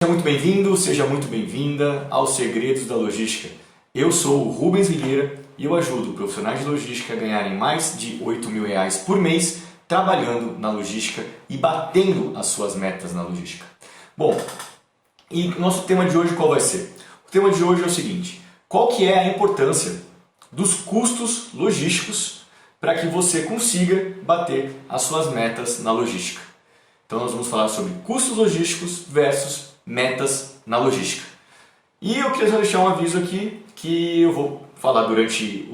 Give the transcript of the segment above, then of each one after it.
Seja muito bem-vindo, seja muito bem-vinda aos Segredos da Logística. Eu sou o Rubens Vieira e eu ajudo profissionais de logística a ganharem mais de R$ 8.000 por mês trabalhando na logística e batendo as suas metas na logística. Bom, e nosso tema de hoje qual vai ser? O tema de hoje é o seguinte: qual que é a importância dos custos logísticos para que você consiga bater as suas metas na logística? Então nós vamos falar sobre custos logísticos versus metas na logística. E eu queria deixar um aviso aqui que eu vou falar durante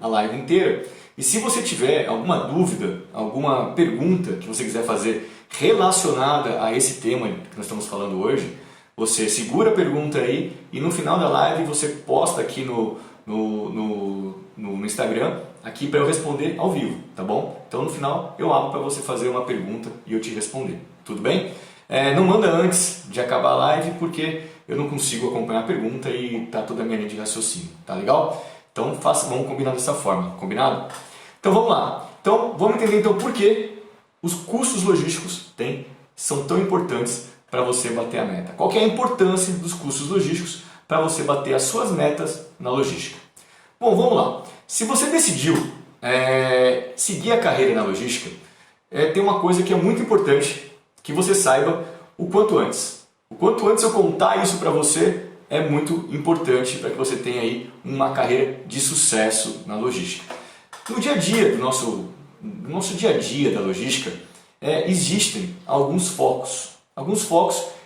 a live inteira. E se você tiver alguma dúvida, alguma pergunta que você quiser fazer relacionada a esse tema que nós estamos falando hoje, você segura a pergunta aí e no final da live você posta aqui no Instagram aqui para eu responder ao vivo, tá bom? Então no final eu abro para você fazer uma pergunta e eu te responder, tudo bem? Não manda antes de acabar a live porque eu não consigo acompanhar a pergunta e tá toda a minha linha de raciocínio, tá legal? Então vamos combinar dessa forma, combinado? Então vamos lá. Então vamos entender então por que os custos logísticos são tão importantes para você bater a meta. Qual que é a importância dos custos logísticos para você bater as suas metas na logística? Bom, vamos lá. Se você decidiu seguir a carreira na logística, tem uma coisa que é muito importante que você saiba o quanto antes. O quanto antes eu contar isso para você é muito importante para que você tenha aí uma carreira de sucesso na logística. No dia a dia, no nosso dia a dia da logística, existem alguns focos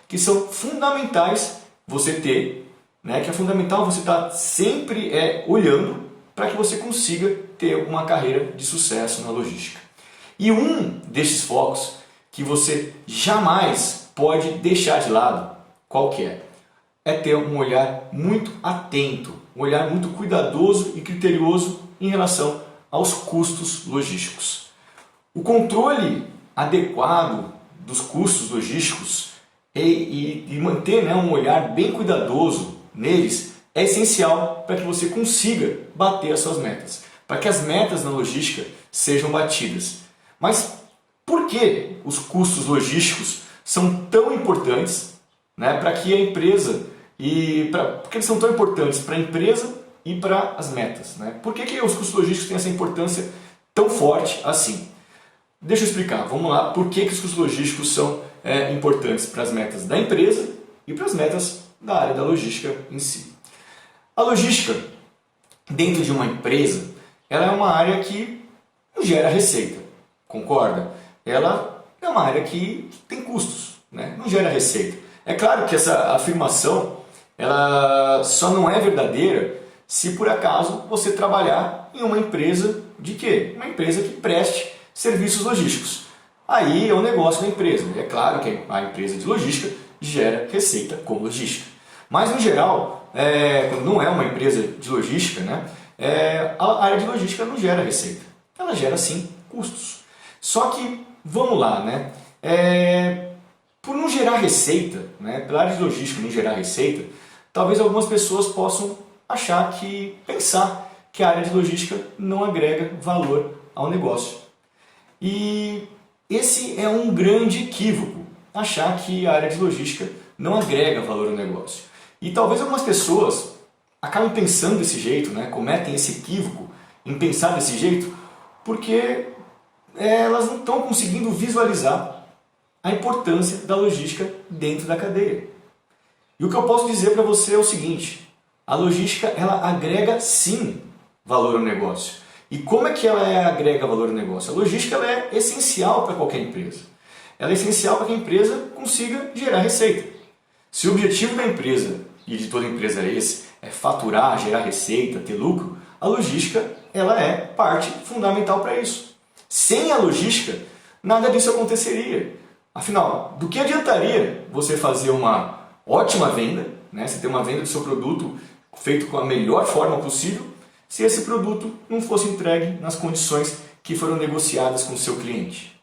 que são fundamentais você ter, né? Que é fundamental você estar sempre olhando para que você consiga ter uma carreira de sucesso na logística. E um desses focos que você jamais pode deixar de lado, qual que é? É ter um olhar muito atento, um olhar muito cuidadoso e criterioso em relação aos custos logísticos. O controle adequado dos custos logísticos e manter um olhar bem cuidadoso neles é essencial para que você consiga bater as suas metas, para que as metas na logística sejam batidas. Mas por que os custos logísticos são tão importantes, né, para que a empresa porque eles são tão importantes para a empresa e para as metas, né? Por que os custos logísticos têm essa importância tão forte assim? Deixa eu explicar, vamos lá, por que os custos logísticos são importantes para as metas da empresa e para as metas da área da logística em si. A logística, dentro de uma empresa, ela é uma área que gera receita, concorda? Ela é uma área que tem custos, né? Não gera receita. É claro que essa afirmação ela só não é verdadeira se por acaso você trabalhar em uma empresa de quê? Uma empresa que preste serviços logísticos. Aí é o negócio da empresa. É claro que a empresa de logística gera receita com logística. Mas, no geral, quando não é uma empresa de logística, né, a área de logística não gera receita. Ela gera, sim, custos. Só que, vamos lá, né, por não gerar receita, né, pela área de logística não gerar receita, talvez algumas pessoas possam pensar que a área de logística não agrega valor ao negócio. E esse é um grande equívoco, achar que a área de logística não agrega valor ao negócio. E talvez algumas pessoas acabem pensando desse jeito, né, cometem esse equívoco em pensar desse jeito, porque elas não estão conseguindo visualizar a importância da logística dentro da cadeia. E o que eu posso dizer para você é o seguinte: a logística ela agrega sim valor ao negócio. E como é que ela agrega valor ao negócio? A logística ela é essencial para qualquer empresa. Ela é essencial para que a empresa consiga gerar receita. Se o objetivo da empresa e de toda empresa é faturar, gerar receita, ter lucro, a logística ela é parte fundamental para isso. Sem a logística, nada disso aconteceria. Afinal, do que adiantaria você fazer uma ótima venda, né? Você ter uma venda do seu produto feito com a melhor forma possível, se esse produto não fosse entregue nas condições que foram negociadas com o seu cliente.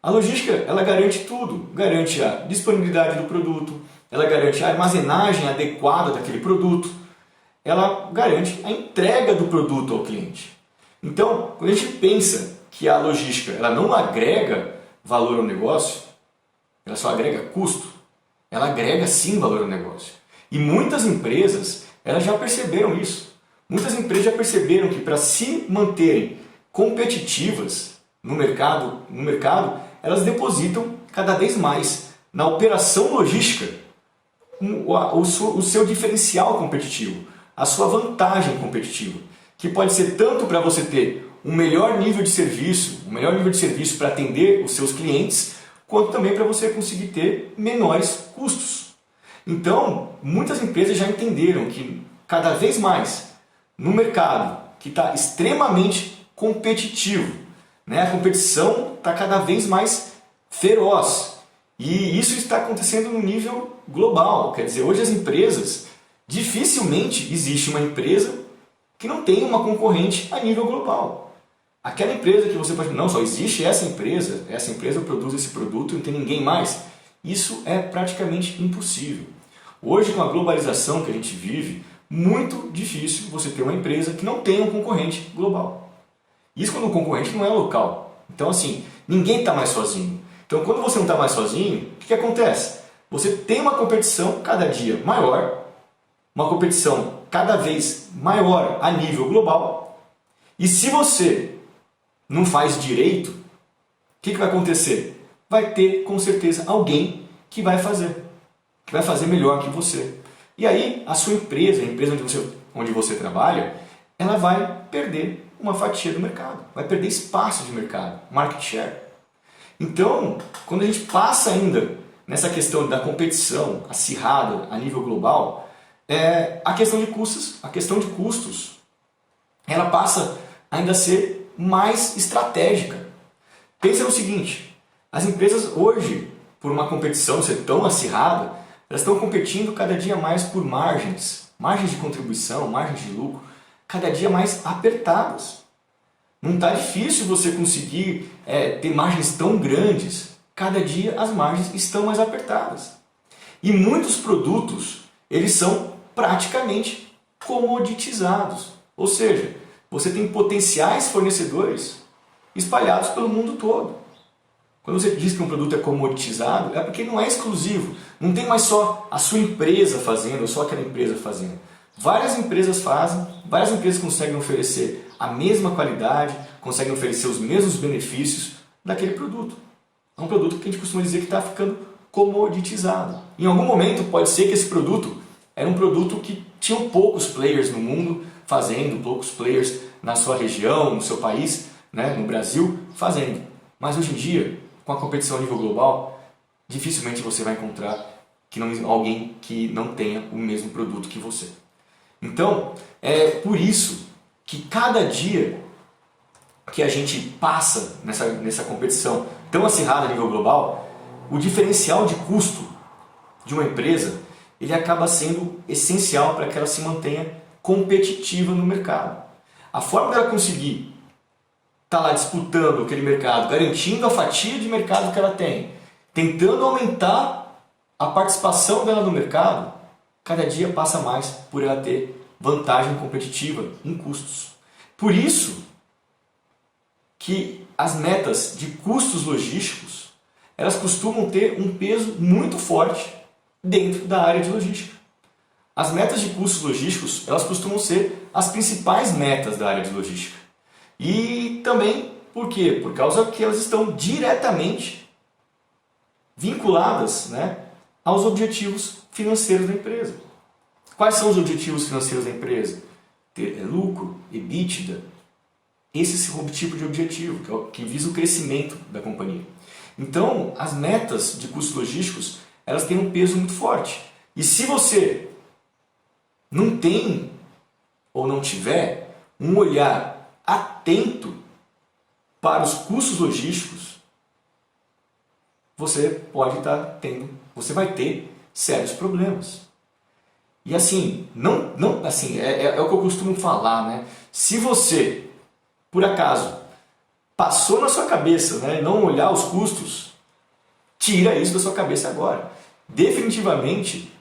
A logística ela garante tudo, garante a disponibilidade do produto, ela garante a armazenagem adequada daquele produto, ela garante a entrega do produto ao cliente. Então, quando a gente pensa que a logística ela não agrega valor ao negócio, ela só agrega custo, ela agrega sim valor ao negócio. E muitas empresas, elas já perceberam isso. Muitas empresas já perceberam que para se manterem competitivas no mercado, elas depositam cada vez mais na operação logística o seu diferencial competitivo, a sua vantagem competitiva, que pode ser tanto para você ter um melhor nível de serviço, para atender os seus clientes, quanto também para você conseguir ter menores custos. Então, muitas empresas já entenderam que cada vez mais no mercado que está extremamente competitivo, né? A competição está cada vez mais feroz e isso está acontecendo no nível global. Quer dizer, hoje as empresas, dificilmente existe uma empresa que não tenha uma concorrente a nível global. Aquela empresa que você pode não, só existe essa empresa produz esse produto e não tem ninguém mais. Isso é praticamente impossível. Hoje, com a globalização que a gente vive, muito difícil você ter uma empresa que não tenha um concorrente global. Isso quando o concorrente não é local. Então, assim, ninguém está mais sozinho. Então, quando você não está mais sozinho, o que acontece? Você tem uma competição cada dia maior, uma competição cada vez maior a nível global, e se você não faz direito, o que vai acontecer? Vai ter, com certeza, alguém que vai fazer melhor que você. E aí, a sua empresa, a empresa onde você trabalha, ela vai perder uma fatia do mercado, vai perder espaço de mercado, market share. Então, quando a gente passa ainda nessa questão da competição acirrada a nível global, a questão de custos, ela passa ainda a ser mais estratégica. Pensa no seguinte, as empresas hoje, por uma competição ser tão acirrada, elas estão competindo cada dia mais por margens de contribuição, margens de lucro, cada dia mais apertadas. Não está difícil você conseguir ter margens tão grandes. Cada dia as margens estão mais apertadas. E muitos produtos, eles são praticamente comoditizados. Ou seja, você tem potenciais fornecedores espalhados pelo mundo todo. Quando você diz que um produto é comoditizado, é porque não é exclusivo. Não tem mais só a sua empresa fazendo, ou só aquela empresa fazendo. Várias empresas fazem, várias empresas conseguem oferecer a mesma qualidade, conseguem oferecer os mesmos benefícios daquele produto. É um produto que a gente costuma dizer que está ficando comoditizado. Em algum momento pode ser que esse produto era um produto que tinham poucos players no mundo fazendo, poucos players na sua região, no seu país, né, no Brasil, fazendo. Mas hoje em dia, com a competição a nível global, dificilmente você vai encontrar alguém que não tenha o mesmo produto que você. Então, é por isso que cada dia que a gente passa nessa competição tão acirrada a nível global, o diferencial de custo de uma empresa ele acaba sendo essencial para que ela se mantenha competitiva no mercado. A forma dela conseguir estar lá disputando aquele mercado, garantindo a fatia de mercado que ela tem, tentando aumentar a participação dela no mercado, cada dia passa mais por ela ter vantagem competitiva em custos. Por isso que as metas de custos logísticos, elas costumam ter um peso muito forte dentro da área de logística. As metas de custos logísticos, elas costumam ser as principais metas da área de logística. E também, por quê? Por causa que elas estão diretamente vinculadas, né, aos objetivos financeiros da empresa. Quais são os objetivos financeiros da empresa? Ter lucro, EBITDA. Esse é o tipo de objetivo, que visa o crescimento da companhia. Então, as metas de custos logísticos, elas têm um peso muito forte. E se você não tem ou não tiver um olhar atento para os custos logísticos, você vai ter sérios problemas. E assim, é o que eu costumo falar, né? Se você, por acaso, passou na sua cabeça, né, não olhar os custos, tira isso da sua cabeça agora. Definitivamente,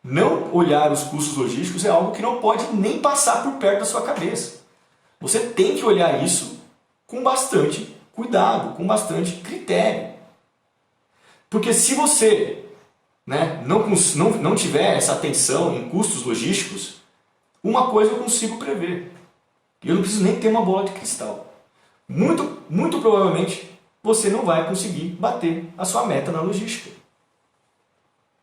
não olhar os custos logísticos é algo que não pode nem passar por perto da sua cabeça. Você tem que olhar isso com bastante cuidado, com bastante critério. Porque se você né, não tiver essa atenção em custos logísticos, uma coisa eu consigo prever. E eu não preciso nem ter uma bola de cristal. Muito provavelmente você não vai conseguir bater a sua meta na logística.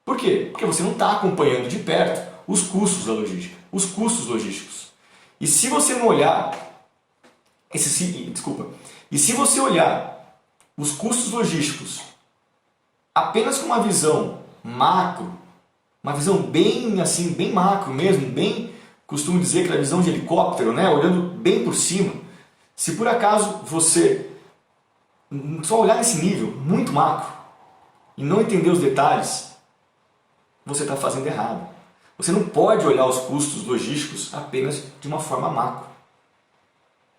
Por quê? Porque você não está acompanhando de perto os custos da logística, os custos logísticos. E se você não olhar, e se você olhar os custos logísticos apenas com uma visão macro, uma visão bem assim, bem macro mesmo, bem, costumo dizer que é a visão de helicóptero, né? Olhando bem por cima, se por acaso você só olhar nesse nível muito macro e não entender os detalhes, você está fazendo errado. Você não pode olhar os custos logísticos apenas de uma forma macro,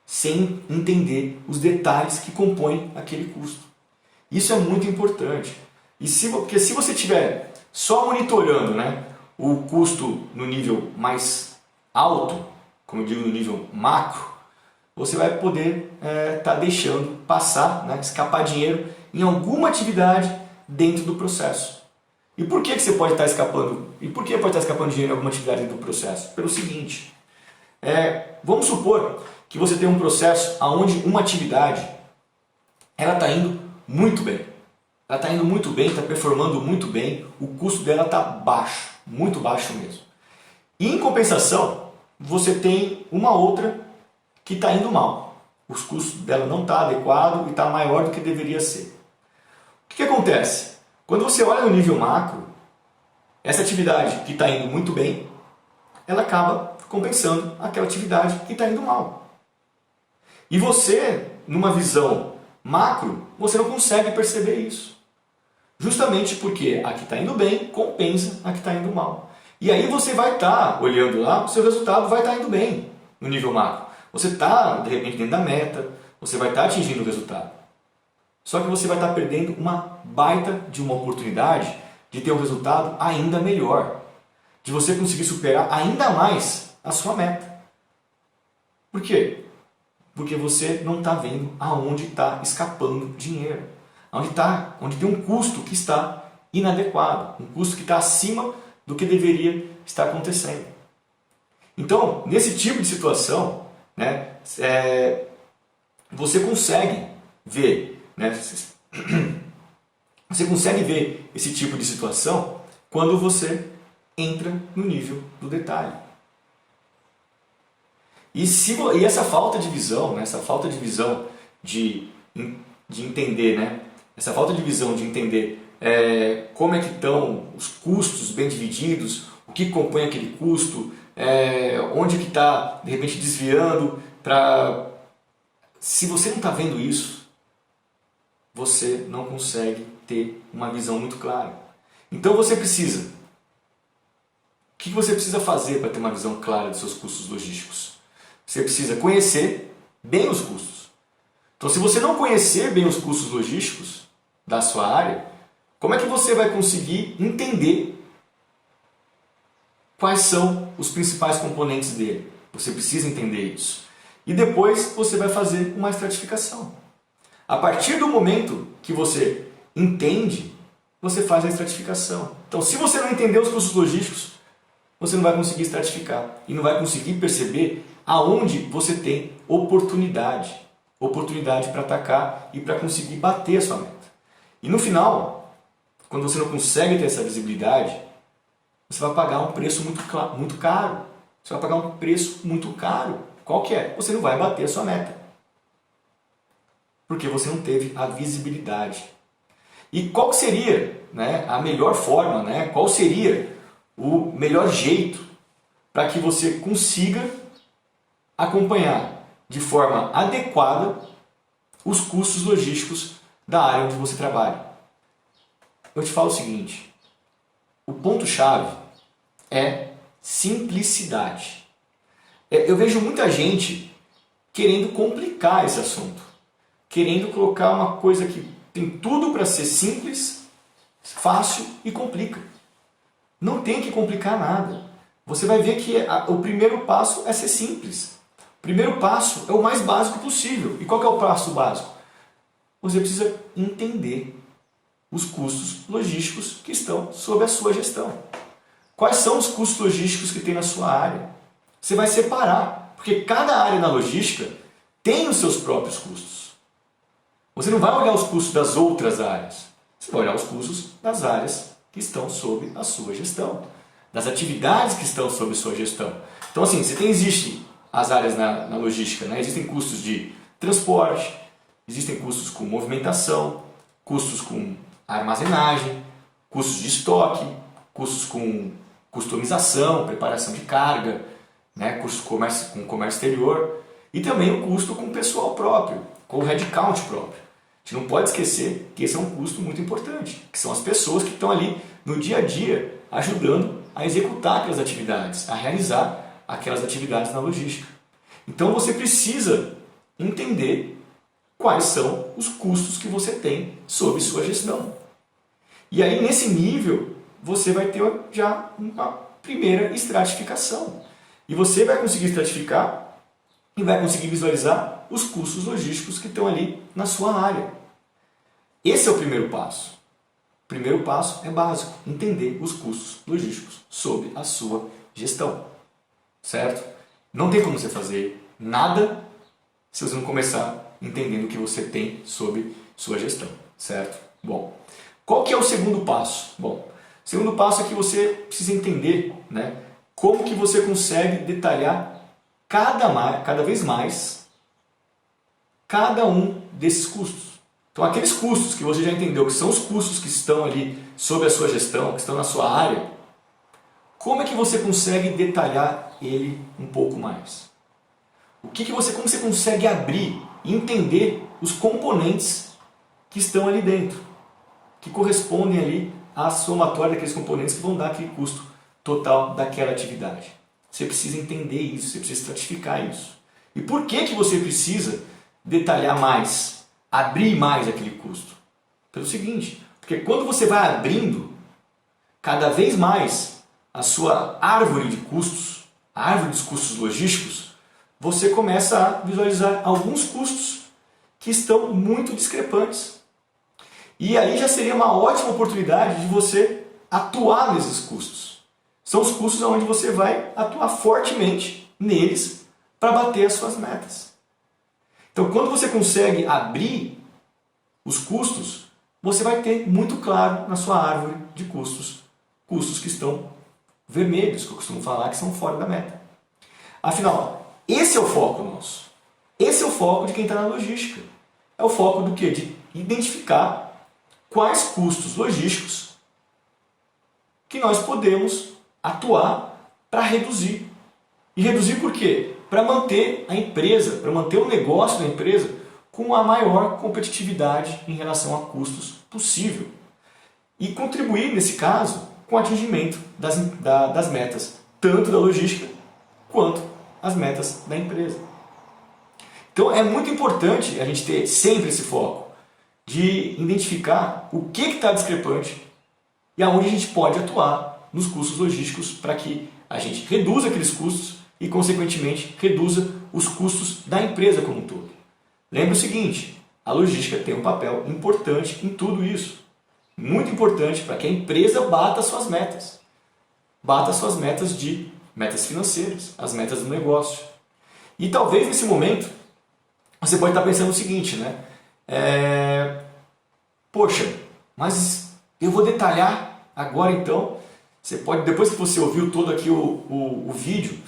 sem entender os detalhes que compõem aquele custo. Isso é muito importante. Porque se você estiver só monitorando, né, o custo no nível mais alto, como eu digo, no nível macro, você vai poder estar deixando passar, né, escapar dinheiro em alguma atividade dentro do processo. E por que você pode estar escapando? E por que pode estar escapando dinheiro em alguma atividade dentro do processo? Pelo seguinte, vamos supor que você tem um processo onde uma atividade ela está indo muito bem. Ela está indo muito bem, está performando muito bem, o custo dela está baixo, muito baixo mesmo. E em compensação, você tem uma outra que está indo mal. Os custos dela não estão adequados e está maior do que deveria ser. O que acontece? Quando você olha no nível macro, essa atividade que está indo muito bem, ela acaba compensando aquela atividade que está indo mal. E você, numa visão macro, você não consegue perceber isso. Justamente porque a que está indo bem compensa a que está indo mal. E aí você vai estar olhando lá, o seu resultado vai estar indo bem no nível macro. Você está, de repente, dentro da meta, você vai estar atingindo o resultado. Só que você vai estar perdendo uma baita de uma oportunidade de ter um resultado ainda melhor. De você conseguir superar ainda mais a sua meta. Por quê? Porque você não está vendo aonde está escapando dinheiro. Onde tem um custo que está inadequado. Um custo que está acima do que deveria estar acontecendo. Então, nesse tipo de situação, né, você consegue ver, né, você consegue ver esse tipo de situação quando você entra no nível do detalhe. E essa falta de visão, né, essa falta de visão de entender, né, essa falta de visão de entender como é que estão os custos bem divididos, o que compõe aquele custo, onde que está, de repente, desviando. Se você não está vendo isso, você não consegue ter uma visão muito clara. Então você precisa. O que você precisa fazer para ter uma visão clara dos seus custos logísticos? Você precisa conhecer bem os custos. Então, se você não conhecer bem os custos logísticos da sua área, como é que você vai conseguir entender quais são os principais componentes dele? Você precisa entender isso. E depois você vai fazer uma estratificação. A partir do momento que você entende, você faz a estratificação. Então, se você não entender os custos logísticos, você não vai conseguir estratificar e não vai conseguir perceber aonde você tem oportunidade para atacar e para conseguir bater a sua meta. E no final, quando você não consegue ter essa visibilidade, você vai pagar um preço muito caro. Você vai pagar um preço muito caro. Qual que é? Você não vai bater a sua meta. Porque você não teve a visibilidade. E qual seria, né, a melhor forma, né, qual seria o melhor jeito para que você consiga acompanhar de forma adequada os custos logísticos da área onde você trabalha? Eu te falo o seguinte, o ponto-chave é simplicidade. Eu vejo muita gente querendo complicar esse assunto, querendo colocar uma coisa que tem tudo para ser simples, fácil e complica. Não tem que complicar nada. Você vai ver que o primeiro passo é ser simples. O primeiro passo é o mais básico possível. E qual que é o passo básico? Você precisa entender. os custos logísticos que estão sob a sua gestão. Quais são os custos logísticos que tem na sua área? Você vai separar, porque cada área na logística tem os seus próprios custos. Você não vai olhar os custos das outras áreas, você vai olhar os custos das áreas que estão sob a sua gestão, das atividades que estão sob a sua gestão. Então assim, existem as áreas na logística, né? Existem custos de transporte, existem custos com movimentação, custos com armazenagem, custos de estoque, custos com customização, preparação de carga, né? Custos com comércio exterior e também o custo com o pessoal próprio, com o headcount próprio. A gente não pode esquecer que esse é um custo muito importante, que são as pessoas que estão ali no dia a dia ajudando a executar aquelas atividades, a realizar aquelas atividades na logística. Então você precisa entender quais são os custos que você tem sob sua gestão. E aí nesse nível você vai ter já uma primeira estratificação. E você vai conseguir estratificar e vai conseguir visualizar os custos logísticos que estão ali na sua área. Esse é o primeiro passo. O primeiro passo é básico, entender os custos logísticos sob a sua gestão. Certo? Não tem como você fazer nada se você não começar entendendo o que você tem sob sua gestão. Certo? Bom, qual que é o segundo passo? Bom, o segundo passo é que você precisa entender, né, como que você consegue detalhar cada vez mais cada um desses custos. Então, aqueles custos que você já entendeu que são os custos que estão ali sob a sua gestão, que estão na sua área, como é que você consegue detalhar ele um pouco mais? Como você consegue abrir e entender os componentes que estão ali dentro, que correspondem ali à somatória daqueles componentes que vão dar aquele custo total daquela atividade. Você precisa entender isso, você precisa estratificar isso. E por que você precisa detalhar mais, abrir mais aquele custo? Pelo seguinte, porque quando você vai abrindo cada vez mais a sua árvore de custos, a árvore dos custos logísticos, você começa a visualizar alguns custos que estão muito discrepantes. E aí já seria uma ótima oportunidade de você atuar nesses custos. São os custos onde você vai atuar fortemente neles para bater as suas metas. Então, quando você consegue abrir os custos, você vai ter muito claro na sua árvore de custos, custos que estão vermelhos, que eu costumo falar que são fora da meta. Afinal, esse é o foco nosso. Esse é o foco de quem está na logística. É o foco do quê? De identificar quais custos logísticos que nós podemos atuar para reduzir. E reduzir por quê? Para manter a empresa, para manter o negócio da empresa com a maior competitividade em relação a custos possível. E contribuir, nesse caso, com o atingimento das metas, tanto da logística quanto as metas da empresa. Então é muito importante a gente ter sempre esse foco de identificar o que está discrepante e aonde a gente pode atuar nos custos logísticos para que a gente reduza aqueles custos e, consequentemente, reduza os custos da empresa como um todo. Lembre o seguinte, a logística tem um papel importante em tudo isso. Muito importante para que a empresa bata suas metas. Bata suas metas metas financeiras, as metas do negócio. E talvez nesse momento você pode estar pensando o seguinte, né? Poxa, mas eu vou detalhar agora então. Você pode, depois que você ouviu todo aqui o vídeo,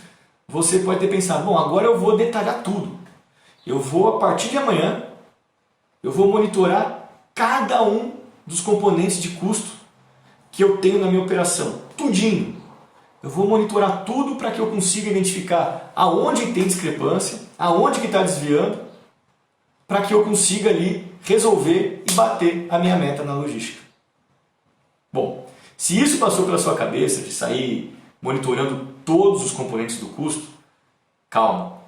você pode ter pensado, bom, agora eu vou detalhar tudo. Eu vou, a partir de amanhã, eu vou monitorar cada um dos componentes de custo que eu tenho na minha operação. Tudinho. Eu vou monitorar tudo para que eu consiga identificar aonde tem discrepância, aonde que está desviando, para que eu consiga ali resolver e bater a minha meta na logística. Bom, se isso passou pela sua cabeça de sair monitorando todos os componentes do custo, calma.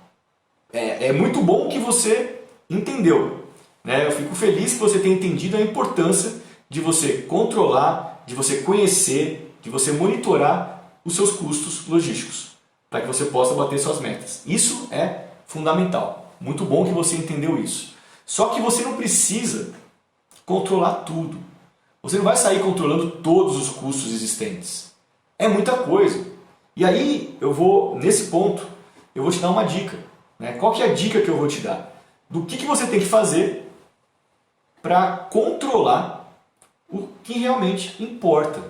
É muito bom que você entendeu. Né? Eu fico feliz que você tenha entendido a importância de você controlar, de você conhecer, de você monitorar os seus custos logísticos, para que você possa bater suas metas. Isso é fundamental. Muito bom que você entendeu isso. Só que você não precisa controlar tudo. Você não vai sair controlando todos os custos existentes. É muita coisa. E aí, nesse ponto, eu vou te dar uma dica. Né? Qual que é a dica que eu vou te dar? Do que você tem que fazer para controlar o que realmente importa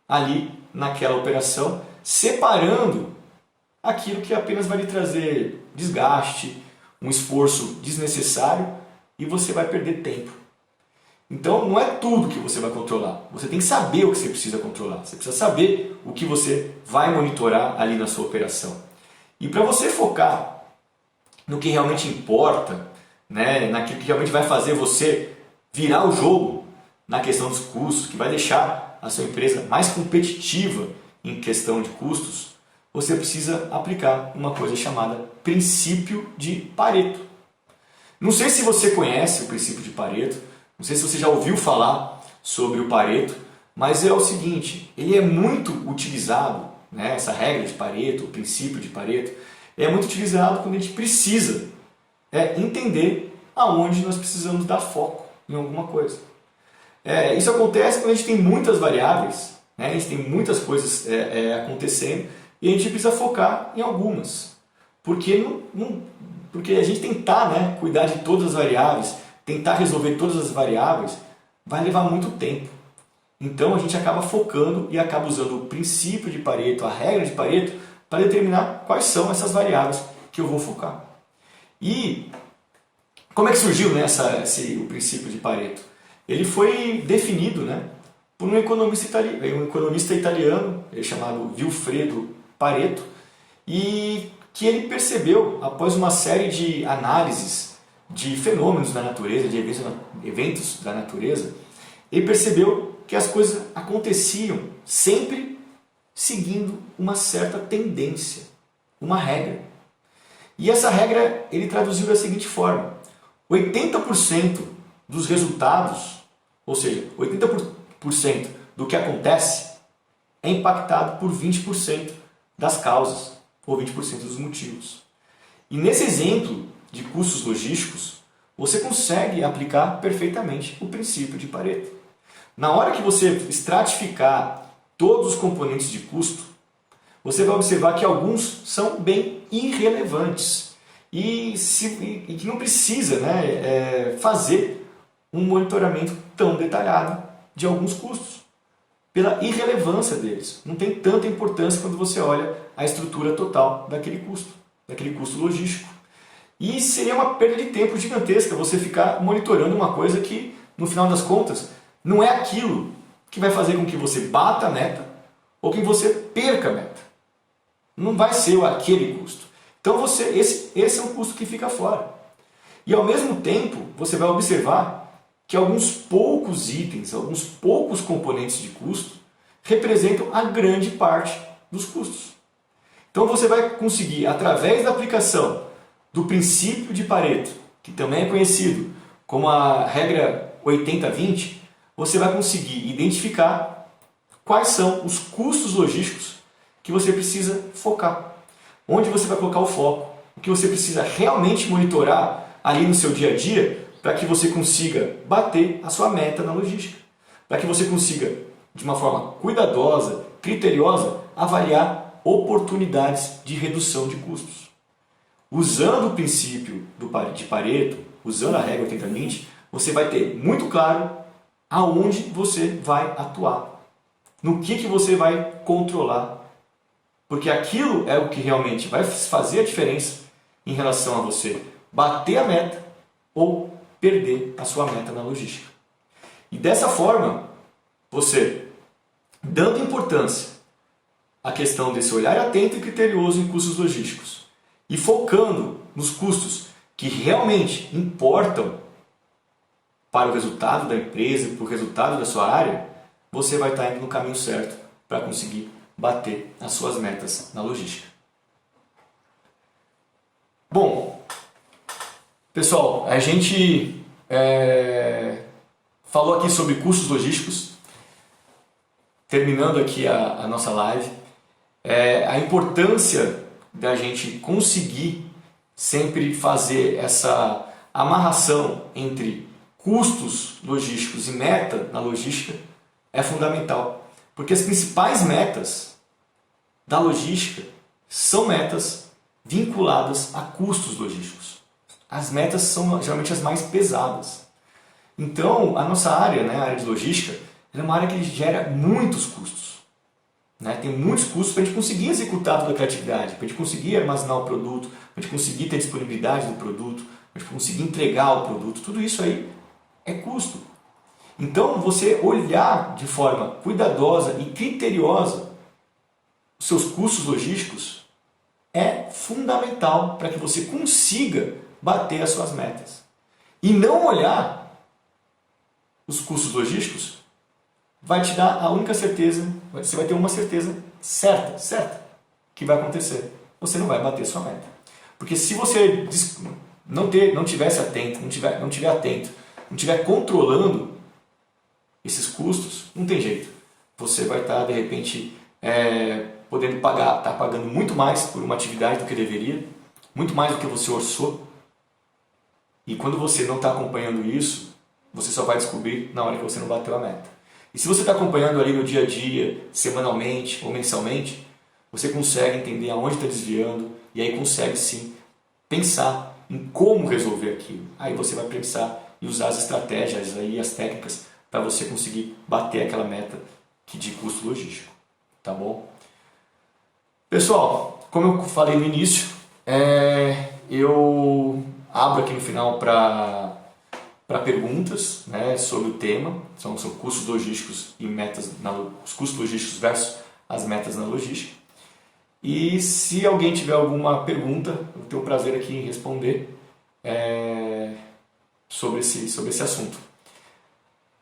ali naquela operação, separando aquilo que apenas vai lhe trazer desgaste, um esforço desnecessário e você vai perder tempo. Então não é tudo que você vai controlar, você tem que saber o que você precisa controlar, você precisa saber o que você vai monitorar ali na sua operação. E para você focar no que realmente importa, né, naquilo que realmente vai fazer você virar o jogo na questão dos custos, que vai deixar a sua empresa mais competitiva em questão de custos, você precisa aplicar uma coisa chamada princípio de Pareto. Não sei se você conhece o princípio de Pareto, não sei se você já ouviu falar sobre o Pareto, mas é o seguinte, ele é muito utilizado, né, essa regra de Pareto, o princípio de Pareto, é muito utilizado quando a gente precisa entender aonde nós precisamos dar foco em alguma coisa. Isso acontece quando a gente tem muitas variáveis, né, a gente tem muitas coisas acontecendo e a gente precisa focar em algumas. Porque a gente tentar, né, cuidar de todas as variáveis, tentar resolver todas as variáveis, vai levar muito tempo. Então a gente acaba focando e acaba usando o princípio de Pareto, a regra de Pareto, para determinar quais são essas variáveis que eu vou focar. E como é que surgiu, né, o princípio de Pareto? Ele foi definido, né, por um economista italiano chamado Vilfredo Pareto, e que ele percebeu, após uma série de análises de fenômenos da natureza, de eventos da natureza, ele percebeu que as coisas aconteciam sempre seguindo uma certa tendência, uma regra. E essa regra ele traduziu da seguinte forma: 80% dos resultados, ou seja, 80% do que acontece é impactado por 20% das causas, ou 20% dos motivos. E nesse exemplo de custos logísticos, você consegue aplicar perfeitamente o princípio de Pareto. Na hora que você estratificar todos os componentes de custo, você vai observar que alguns são bem irrelevantes e que não precisa, né, fazer um monitoramento tão detalhado de alguns custos, pela irrelevância deles. Não tem tanta importância quando você olha a estrutura total daquele custo logístico. E seria uma perda de tempo gigantesca você ficar monitorando uma coisa que, no final das contas, não é aquilo que vai fazer com que você bata a meta ou que você perca a meta. Não vai ser aquele custo. Então esse é um custo que fica fora. E ao mesmo tempo, você vai observar que alguns poucos itens, alguns poucos componentes de custo representam a grande parte dos custos. Então você vai conseguir, através da aplicação do princípio de Pareto, que também é conhecido como a regra 80-20, você vai conseguir identificar quais são os custos logísticos que você precisa focar. Onde você vai colocar o foco, o que você precisa realmente monitorar ali no seu dia a dia para que você consiga bater a sua meta na logística. Para que você consiga, de uma forma cuidadosa, criteriosa, avaliar oportunidades de redução de custos. Usando o princípio de Pareto, usando a regra 80-20, você vai ter muito claro aonde você vai atuar, no que você vai controlar, porque aquilo é o que realmente vai fazer a diferença em relação a você bater a meta ou perder a sua meta na logística. E dessa forma, você, dando importância à questão desse olhar atento e criterioso em custos logísticos e focando nos custos que realmente importam para o resultado da empresa, para o resultado da sua área, você vai estar indo no caminho certo para conseguir bater as suas metas na logística. Bom, pessoal, a gente falou aqui sobre custos logísticos, terminando aqui a nossa live, a importância da gente conseguir sempre fazer essa amarração entre custos logísticos e meta na logística é fundamental, porque as principais metas da logística são metas vinculadas a custos logísticos. As metas são geralmente as mais pesadas. Então, a nossa área, né, a área de logística, é uma área que gera muitos custos. Né? Tem muitos custos para a gente conseguir executar toda aquela atividade, para a gente conseguir armazenar o produto, para a gente conseguir ter disponibilidade do produto, para a gente conseguir entregar o produto. Tudo isso aí é custo. Então, você olhar de forma cuidadosa e criteriosa os seus custos logísticos é fundamental para que você consiga bater as suas metas. E não olhar os custos logísticos vai te dar a única certeza, você vai ter uma certeza certa, que vai acontecer. Você não vai bater sua meta. Porque se você não tivesse atento, não tiver atento, não estiver controlando esses custos, não tem jeito. Você vai estar, de repente, podendo estar pagando muito mais por uma atividade do que deveria, muito mais do que você orçou. E quando você não está acompanhando isso, você só vai descobrir na hora que você não bateu a meta. E se você está acompanhando ali no dia a dia, semanalmente ou mensalmente, você consegue entender aonde está desviando e aí consegue sim pensar em como resolver aquilo. Aí você vai pensar e usar as estratégias, aí, as técnicas para você conseguir bater aquela meta de custo logístico. Tá bom? Pessoal, como eu falei no início, eu abro aqui no final para perguntas, né, sobre o tema, são custos logísticos e metas, os custos logísticos versus as metas na logística. E se alguém tiver alguma pergunta, eu tenho o prazer aqui em responder sobre esse assunto.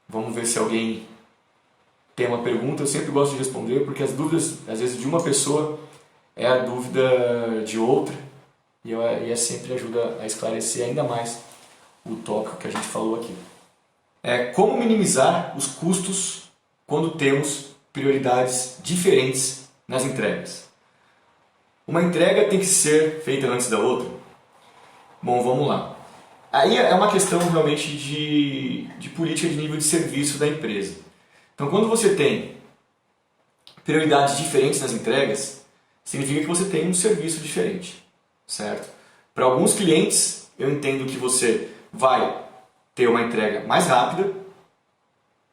Vamos ver se alguém tem uma pergunta. Eu sempre gosto de responder, porque as dúvidas, às vezes, de uma pessoa é a dúvida de outra, e sempre ajuda a esclarecer ainda mais o tópico que a gente falou aqui. Como minimizar os custos quando temos prioridades diferentes nas entregas? Uma entrega tem que ser feita antes da outra? Bom, vamos lá. Aí é uma questão realmente de política de nível de serviço da empresa. Então, quando você tem prioridades diferentes nas entregas, significa que você tem um serviço diferente, certo? Para alguns clientes, eu entendo que você vai ter uma entrega mais rápida,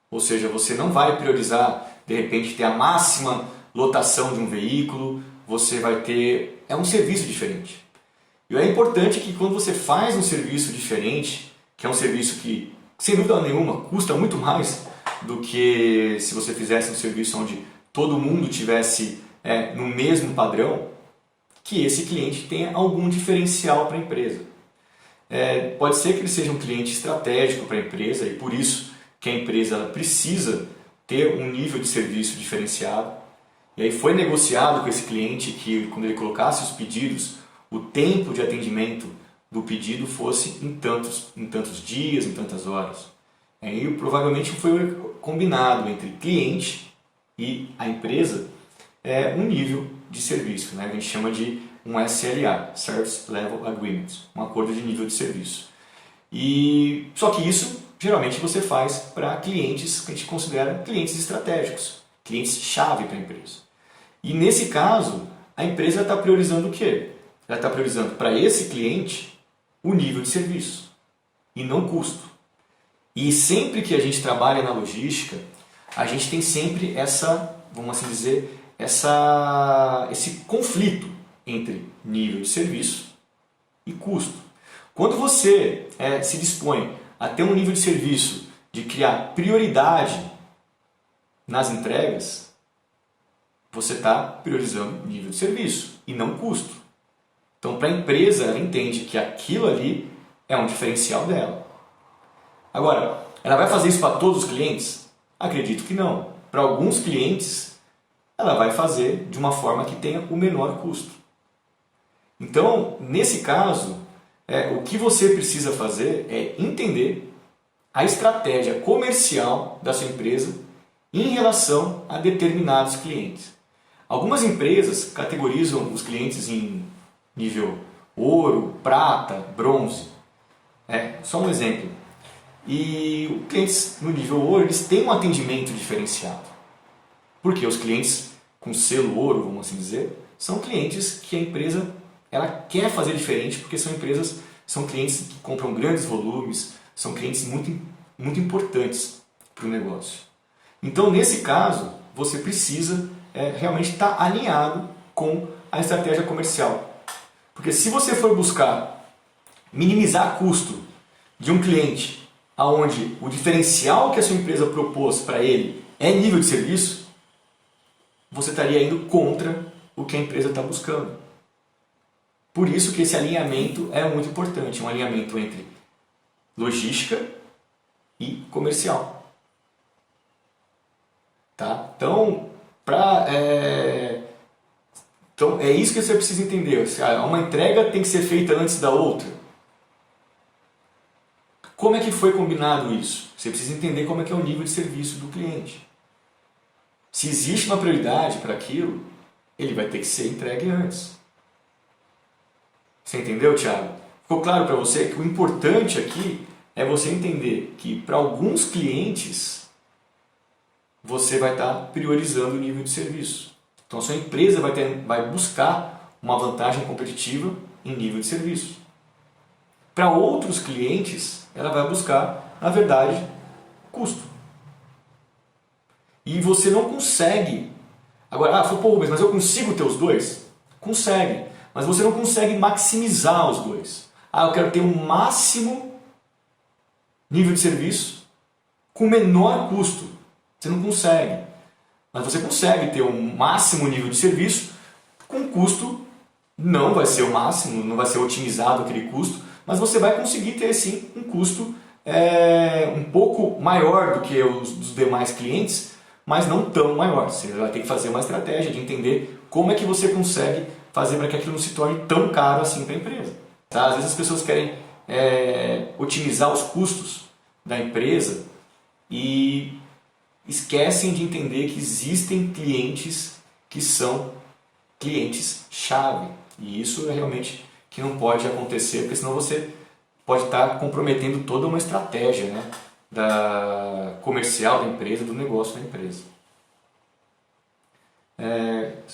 ou seja, você não vai priorizar, de repente, ter a máxima lotação de um veículo, você vai ter... é um serviço diferente. E é importante que quando você faz um serviço diferente, que é um serviço que, sem dúvida nenhuma, custa muito mais do que se você fizesse um serviço onde todo mundo tivesse no mesmo padrão, que esse cliente tenha algum diferencial para a empresa. Pode ser que ele seja um cliente estratégico para a empresa e por isso que a empresa precisa ter um nível de serviço diferenciado. E aí foi negociado com esse cliente que quando ele colocasse os pedidos, o tempo de atendimento do pedido fosse em tantos dias, em tantas horas. Aí provavelmente foi combinado entre cliente e a empresa um nível de serviço, né? A gente chama de um SLA, Service Level Agreement, um acordo de nível de serviço. E só que isso geralmente você faz para clientes que a gente considera clientes estratégicos, clientes-chave para a empresa. E nesse caso, a empresa está priorizando o quê? Ela está priorizando para esse cliente o nível de serviço e não custo. E sempre que a gente trabalha na logística, a gente tem sempre vamos assim dizer, esse conflito entre nível de serviço e custo. Quando você se dispõe a ter um nível de serviço, de criar prioridade nas entregas, você está priorizando nível de serviço e não custo. Então, para a empresa, ela entende que aquilo ali é um diferencial dela. Agora, ela vai fazer isso para todos os clientes? Acredito que não. Para alguns clientes, ela vai fazer de uma forma que tenha o menor custo. Então, nesse caso, o que você precisa fazer é entender a estratégia comercial da sua empresa em relação a determinados clientes. Algumas empresas categorizam os clientes em nível ouro, prata, bronze. Só um exemplo. E os clientes no nível ouro, eles têm um atendimento diferenciado. Porque os clientes com selo ouro, vamos assim dizer, são clientes que a empresa ela quer fazer diferente, porque são clientes que compram grandes volumes, são clientes muito importantes para o negócio. Então, nesse caso, você precisa realmente estar alinhado com a estratégia comercial. Porque se você for buscar minimizar custo de um cliente onde o diferencial que a sua empresa propôs para ele é nível de serviço, você estaria indo contra o que a empresa está buscando. Por isso que esse alinhamento é muito importante, um alinhamento entre logística e comercial. Tá? Então, é isso que você precisa entender. Uma entrega tem que ser feita antes da outra. Como é que foi combinado isso? Você precisa entender como é que é o nível de serviço do cliente. Se existe uma prioridade para aquilo, ele vai ter que ser entregue antes. Você entendeu, Thiago? Ficou claro para você que o importante aqui é você entender que para alguns clientes você vai estar priorizando o nível de serviço. Então a sua empresa vai buscar uma vantagem competitiva em nível de serviço. Para outros clientes, ela vai buscar, na verdade, custo. E você não consegue. Agora, pô, Rubens, mas eu consigo ter os dois? Consegue, mas você não consegue maximizar os dois. Eu quero ter um máximo nível de serviço com menor custo. Você não consegue. Mas você consegue ter um máximo nível de serviço com custo, não vai ser o máximo, não vai ser otimizado aquele custo, mas você vai conseguir ter sim um custo um pouco maior do que os dos demais clientes, mas não tão maior. Você vai ter que fazer uma estratégia de entender como é que você consegue fazer para que aquilo não se torne tão caro assim para a empresa. Tá? Às vezes as pessoas querem otimizar os custos da empresa e esquecem de entender que existem clientes que são clientes-chave. E isso é realmente que não pode acontecer, porque senão você pode estar comprometendo toda uma estratégia, né, comercial da empresa, do negócio da empresa.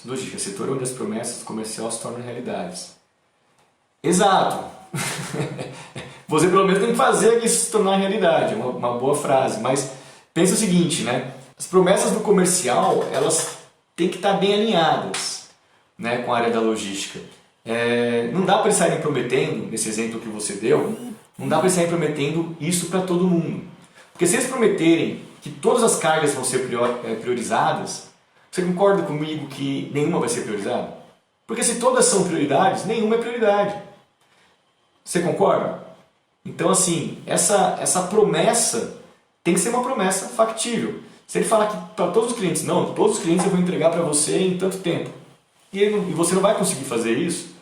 Logística, setor onde as promessas comerciais se tornam realidades. Exato! Você pelo menos tem que fazer isso se tornar realidade, uma boa frase, mas pensa o seguinte, né? As promessas do comercial, elas têm que estar bem alinhadas, né, com a área da logística. Não dá para eles saírem prometendo, nesse exemplo que você deu, não dá para eles saírem prometendo isso para todo mundo. Porque se eles prometerem que todas as cargas vão ser priorizadas, você concorda comigo que nenhuma vai ser priorizada? Porque se todas são prioridades, nenhuma é prioridade. Você concorda? Então, assim, essa promessa tem que ser uma promessa factível. Se ele falar que para todos os clientes, não, todos os clientes eu vou entregar para você em tanto tempo, e você não vai conseguir fazer isso,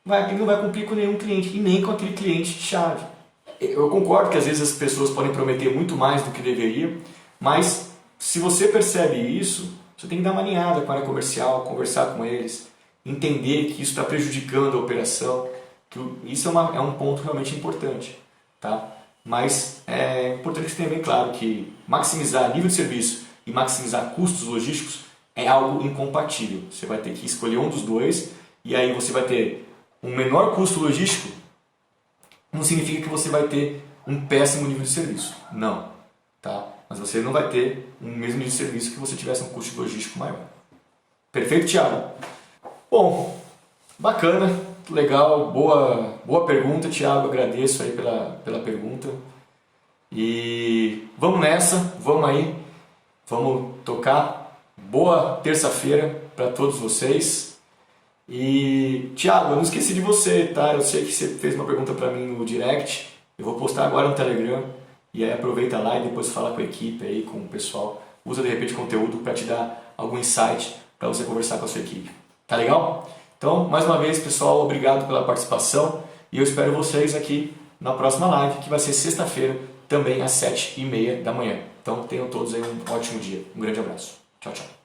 ele não vai cumprir com nenhum cliente, e nem com aquele cliente-chave. Eu concordo que às vezes as pessoas podem prometer muito mais do que deveriam, mas se você percebe isso, você tem que dar uma alinhada com a área comercial, conversar com eles, entender que isso está prejudicando a operação, que isso é um ponto realmente importante. Tá? Mas é importante que você tenha bem claro que maximizar nível de serviço e maximizar custos logísticos é algo incompatível. Você vai ter que escolher um dos dois e aí você vai ter um menor custo logístico. Não significa que você vai ter um péssimo nível de serviço. Não. Tá? Mas você não vai ter o mesmo nível de serviço que você tivesse um custo logístico maior. Perfeito, Thiago? Bom, bacana, legal, boa pergunta, Thiago. Agradeço aí pela pergunta. E vamos nessa, vamos aí, vamos tocar. Boa terça-feira para todos vocês. E, Thiago, eu não esqueci de você, tá? Eu sei que você fez uma pergunta para mim no direct. Eu vou postar agora no Telegram. E aí aproveita lá e depois fala com a equipe aí, com o pessoal. Usa de repente conteúdo para te dar algum insight para você conversar com a sua equipe. Tá legal? Então, mais uma vez, pessoal, obrigado pela participação. E eu espero vocês aqui na próxima live, que vai ser sexta-feira, também às 7h30 da manhã. Então, tenham todos aí um ótimo dia. Um grande abraço. Tchau, tchau.